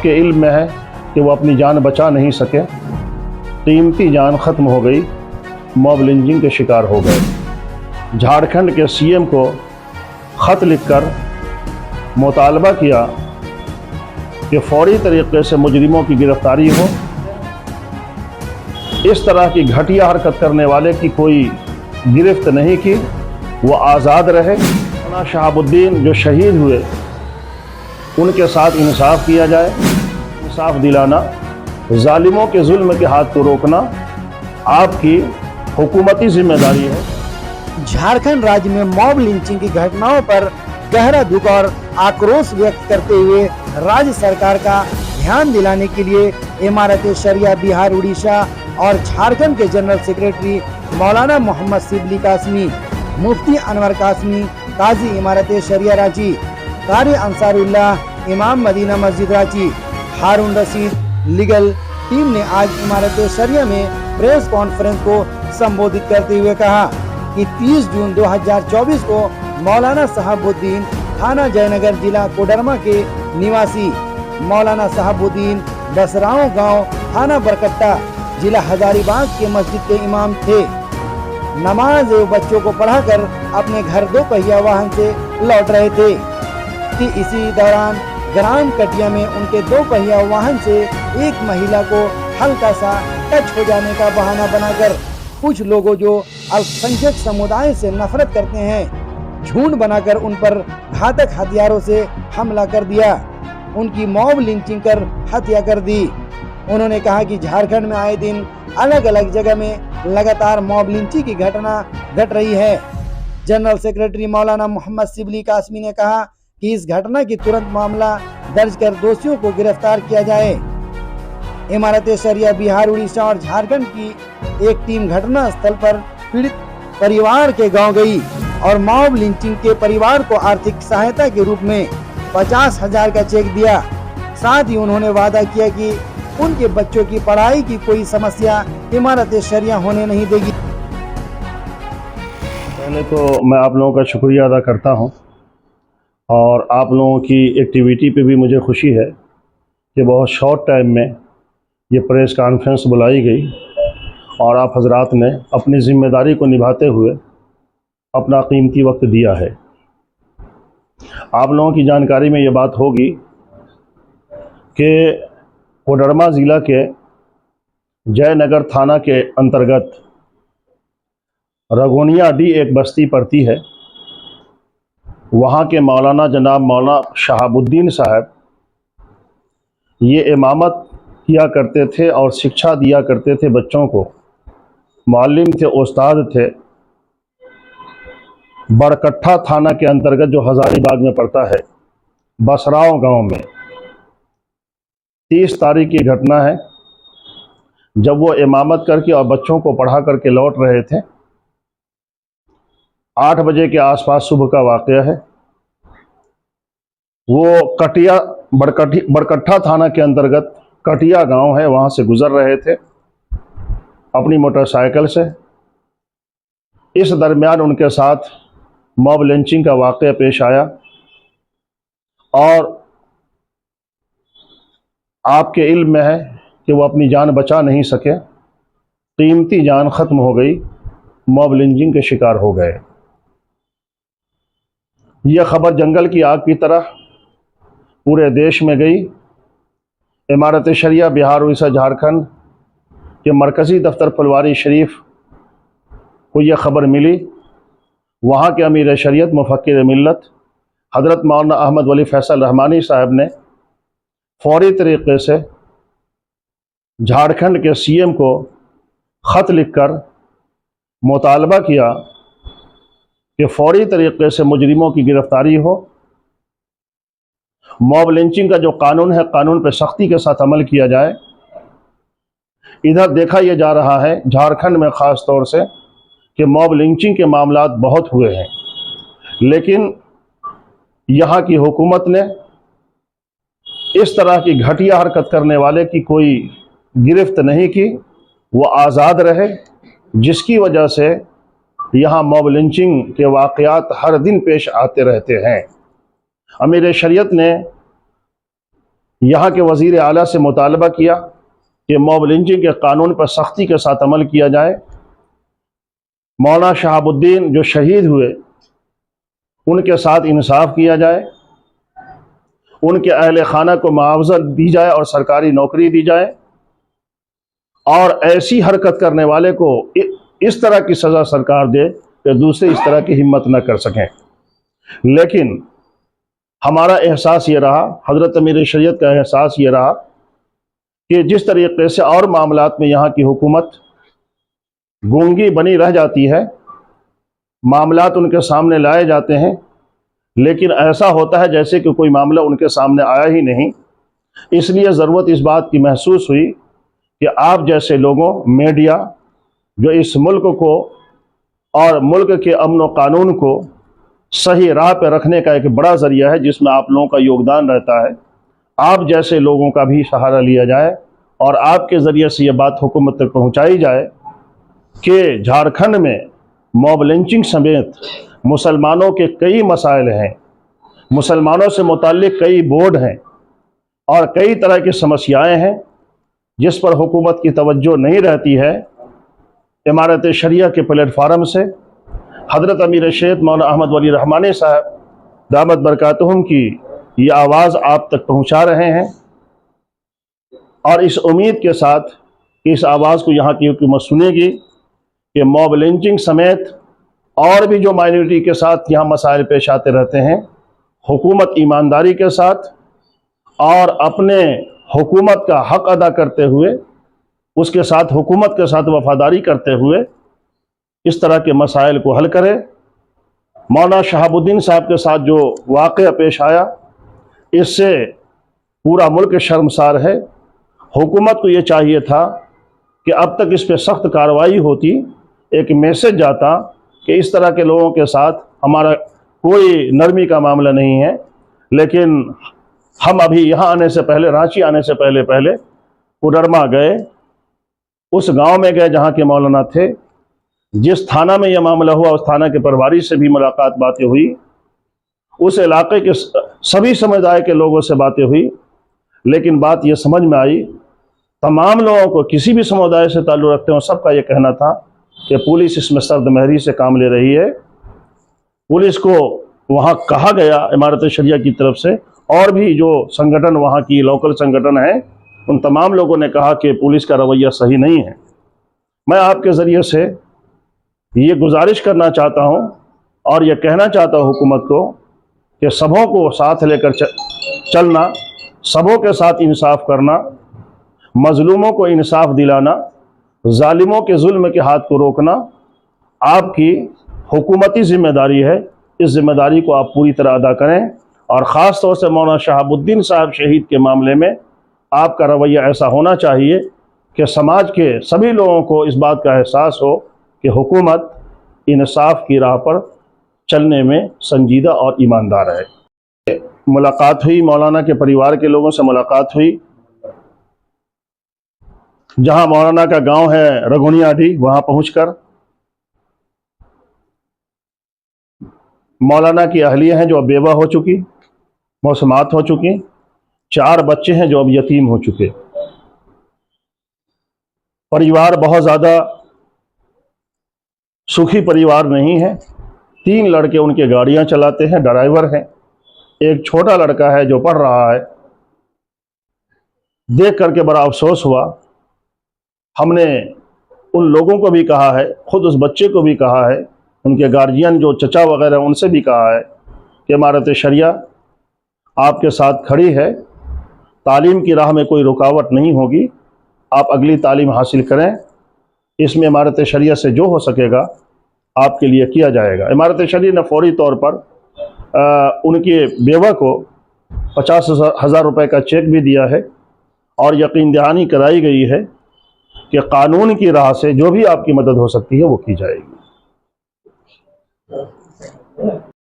आपके इल्म में है कि वो अपनी जान बचा नहीं सके, कीमती जान ख़त्म हो गई, मॉब लिंचिंग के शिकार हो गए। झारखंड के सीएम को ख़त लिखकर मुतालबा किया कि फौरी तरीक़े से मुजरिमों की गिरफ़्तारी हो। इस तरह की घटिया हरकत करने वाले की कोई गिरफ्त नहीं की, वो आज़ाद रहे। शहाबुद्दीन जो शहीद हुए उनके साथ इंसाफ किया जाए, इंसाफ दिलाना, जालिमों के जुल्म के हाथ को रोकना आपकी हुकूमती जिम्मेदारी है। झारखंड राज्य में मॉब लिंचिंग की घटनाओं पर गहरा दुख और आक्रोश व्यक्त करते हुए राज्य सरकार का ध्यान दिलाने के लिए इमारत शरिया बिहार, उड़ीसा और झारखंड के जनरल सेक्रेटरी मौलाना मोहम्मद शिबली कासमी, मुफ्ती अनवर कासमी, काजी इमारत शरिया रांची, कारी अंसारुल्लाह, इमाम मदीना मस्जिद रांची, हारून रशीद लीगल टीम ने आज इमारत शरिया में प्रेस कॉन्फ्रेंस को संबोधित करते हुए कहा कि 30 जून 2024 को मौलाना शहाबुद्दीन थाना जयनगर जिला कोडरमा के निवासी मौलाना शहाबुद्दीन बसराओं गांव थाना बरकट्टा जिला हजारीबाग के मस्जिद के इमाम थे। नमाज एवं बच्चों को पढ़ाकर अपने घर 2 पहिया वाहन से लौट रहे थे कि इसी दौरान ग्राम कटिया में उनके 2 पहिया वाहन से एक महिला को हल्का सा टच हो जाने का बहाना बनाकर कुछ लोगों जो अल्पसंख्यक समुदाय से नफरत करते हैं, झुंड बनाकर उन पर घातक हथियारों से हमला कर दिया, उनकी मॉब लिंचिंग कर हत्या कर दी। उन्होंने कहा कि झारखंड में आए दिन अलग अलग जगह में लगातार मॉब लिंचिंग की घटना घट रही है। जनरल सेक्रेटरी मौलाना मोहम्मद शिबली कासमी ने कहा कि इस घटना की तुरंत मामला दर्ज कर दोषियों को गिरफ्तार किया जाए। इमारत शरिया बिहार, उड़ीसा और झारखंड की एक टीम घटना स्थल पर पीड़ित परिवार के गांव गई और मॉब लिंचिंग के परिवार को आर्थिक सहायता के रूप में 50,000 का चेक दिया। साथ ही उन्होंने वादा किया कि उनके बच्चों की पढ़ाई की कोई समस्या इमारत शरिया होने नहीं देगी। पहले तो मैं आप लोगों का शुक्रिया अदा करता हूं और आप लोगों की एक्टिविटी पे भी मुझे खुशी है कि बहुत शॉर्ट टाइम में ये प्रेस कॉन्फ्रेंस बुलाई गई और आप हजरात ने अपनी ज़िम्मेदारी को निभाते हुए अपना कीमती वक्त दिया है। आप लोगों की जानकारी में ये बात होगी कि कोडरमा ज़िला के जयनगर थाना के अंतर्गत रघोनिया डी एक बस्ती पड़ती है। वहाँ के मौलाना जनाब मौलाना शहाबुद्दीन साहब ये इमामत किया करते थे और शिक्षा दिया करते थे बच्चों को, मुअल्लिम थे, उस्ताद थे। बरकट्ठा थाना के अंतर्गत जो हजारीबाग में पड़ता है, बसराओं गांव में 30 तारीख की घटना है जब वो इमामत करके और बच्चों को पढ़ा करके लौट रहे थे। 8 बजे के आसपास सुबह का वाक़या है। वो कटिया बरकट्ठा थाना के अंतर्गत कटिया गांव है, वहाँ से गुज़र रहे थे अपनी मोटरसाइकिल से। इस दरमियान उनके साथ मॉब लिंचिंग का वाक़या पेश आया और आपके इल्म में है कि वो अपनी जान बचा नहीं सके, कीमती जान ख़त्म हो गई, मॉब लिंचिंग के शिकार हो गए। यह खबर जंगल की आग की तरह पूरे देश में गई। इमारत शरिया बिहार, उड़ीसा, झारखंड के मरकज़ी दफ्तर फुलवारी शरीफ को यह ख़बर मिली। वहाँ के अमीर शरीयत मुफक्किर मिल्लत हज़रत मौलाना अहमद वली फैसल रहमानी साहब ने फौरी तरीक़े से झारखंड के सीएम को ख़त लिखकर मुतालबा किया कि फौरी तरीक़े से मुजरिमों की गिरफ़्तारी हो। मॉब लिंचिंग का जो कानून है, कानून पर सख्ती के साथ अमल किया जाए। इधर देखा यह जा रहा है झारखंड में ख़ास तौर से कि मॉब लिंचिंग के मामलात बहुत हुए हैं, लेकिन यहाँ की हुकूमत ने इस तरह की घटिया हरकत करने वाले की कोई गिरफ्त नहीं की, वो आज़ाद रहे, जिसकी वजह से यहाँ मॉब लिंचिंग के वाक़यात हर दिन पेश आते रहते हैं। अमीर शरीयत ने यहाँ के वज़ीर आला से मुतालबा किया कि मॉब लिंचिंग के कानून पर सख्ती के साथ अमल किया जाए। मौलाना शहाबुद्दीन जो शहीद हुए उनके साथ इंसाफ किया जाए, उनके अहले खाना को मुआवजा दी जाए और सरकारी नौकरी दी जाए, और ऐसी हरकत करने वाले को इस तरह की सज़ा सरकार दे कि दूसरे इस तरह की हिम्मत न कर सकें। लेकिन हमारा एहसास ये रहा, हज़रत अमीर शरीयत का एहसास ये रहा कि जिस तरीके से और मामलात में यहाँ की हुकूमत गूंगी बनी रह जाती है, मामलात उनके सामने लाए जाते हैं लेकिन ऐसा होता है जैसे कि कोई मामला उनके सामने आया ही नहीं। इसलिए ज़रूरत इस बात की महसूस हुई कि आप जैसे लोगों, मीडिया, जो इस मुल्क को और मुल्क के अमन व कानून को सही राह पर रखने का एक बड़ा ज़रिया है जिसमें आप लोगों का योगदान रहता है, आप जैसे लोगों का भी सहारा लिया जाए और आपके ज़रिए से ये बात हुकूमत तक पहुँचाई जाए कि झारखंड में मॉब लिंचिंग समेत मुसलमानों के कई मसाइल हैं, मुसलमानों से मुताल्लिक़ कई बोर्ड हैं और कई तरह की समस्याएं हैं जिस पर हुकूमत की तवज्जो नहीं रहती है। इमारत शरिया के प्लेटफार्म से हज़रत अमीर शरीयत मौलाना अहमद वली रहमानी साहब दामत बरकातुहुम की ये आवाज़ आप तक पहुँचा रहे हैं और इस उम्मीद के साथ कि इस आवाज़ को यहाँ की हुकूमत सुनेगी कि मॉब लिंचिंग समेत और भी जो माइनॉरिटी के साथ यहाँ मसाइल पेश आते रहते हैं, हुकूमत ईमानदारी के साथ और अपने हुकूमत का हक़ अदा करते हुए, उसके साथ हुकूमत के साथ वफ़ादारी करते हुए इस तरह के मसाइल को हल करे। मौलाना शहाबुद्दीन साहब के साथ जो वाक़या पेश आया, इससे पूरा मुल्क शर्मसार है। हुकूमत को ये चाहिए था कि अब तक इस पर सख्त कार्रवाई होती, एक मैसेज जाता कि इस तरह के लोगों के साथ हमारा कोई नरमी का मामला नहीं है। लेकिन हम अभी यहाँ आने से पहले, रांची आने से पहले कोडरमा गए, उस गांव में गए जहाँ के मौलाना थे। जिस थाना में यह मामला हुआ उस थाना के प्रभारी से भी मुलाकात, बातें हुई, उस इलाके के सभी समुदाय के लोगों से बातें हुई। लेकिन बात यह समझ में आई, तमाम लोगों को, किसी भी समुदाय से ताल्लुक़ रखते हो, सबका यह कहना था कि पुलिस इसमें सर्द महरी से काम ले रही है। पुलिस को वहाँ कहा गया इमारत शरिया की तरफ से, और भी जो संगठन वहाँ की लोकल संगठन है, उन तमाम लोगों ने कहा कि पुलिस का रवैया सही नहीं है। मैं आपके ज़रिए से ये गुजारिश करना चाहता हूँ और ये कहना चाहता हूँ हुकूमत को कि सबों को साथ लेकर चलना, सबों के साथ इंसाफ करना, मज़लूमों को इंसाफ दिलाना, जालिमों के जुल्म के हाथ को रोकना आपकी हुकूमती ज़िम्मेदारी है। इस ज़िम्मेदारी को आप पूरी तरह अदा करें और ख़ास तौर से मौलाना शहाबुद्दीन साहब शहीद के मामले में आपका रवैया ऐसा होना चाहिए कि समाज के सभी लोगों को इस बात का एहसास हो कि हुकूमत इंसाफ की राह पर चलने में संजीदा और ईमानदार है। मुलाकात हुई, मौलाना के परिवार के लोगों से मुलाकात हुई। जहां मौलाना का गांव है रघुनियाडी, वहां पहुंचकर मौलाना की अहलिया हैं जो अब बेवा हो चुकी, मौसमात हो चुकी, 4 बच्चे हैं जो अब यतीम हो चुके। परिवार बहुत ज़्यादा सुखी परिवार नहीं है। 3 लड़के उनके गाड़ियां चलाते हैं, ड्राइवर हैं। एक छोटा लड़का है जो पढ़ रहा है। देख करके बड़ा अफसोस हुआ। हमने उन लोगों को भी कहा है, खुद उस बच्चे को भी कहा है, उनके गार्जियन जो चचा वगैरह उनसे भी कहा है कि इमारत शरिया आपके साथ खड़ी है, तालीम की राह में कोई रुकावट नहीं होगी, आप अगली तालीम हासिल करें। इसमें इमारत शरिया से जो हो सकेगा आपके लिए किया जाएगा। इमारत शरिया ने फौरी तौर पर उनके बेवा को 50,000 रुपये का चेक भी दिया है और यकीन दहानी कराई गई है कि कानून की राह से जो भी आपकी मदद हो सकती है वो की जाएगी।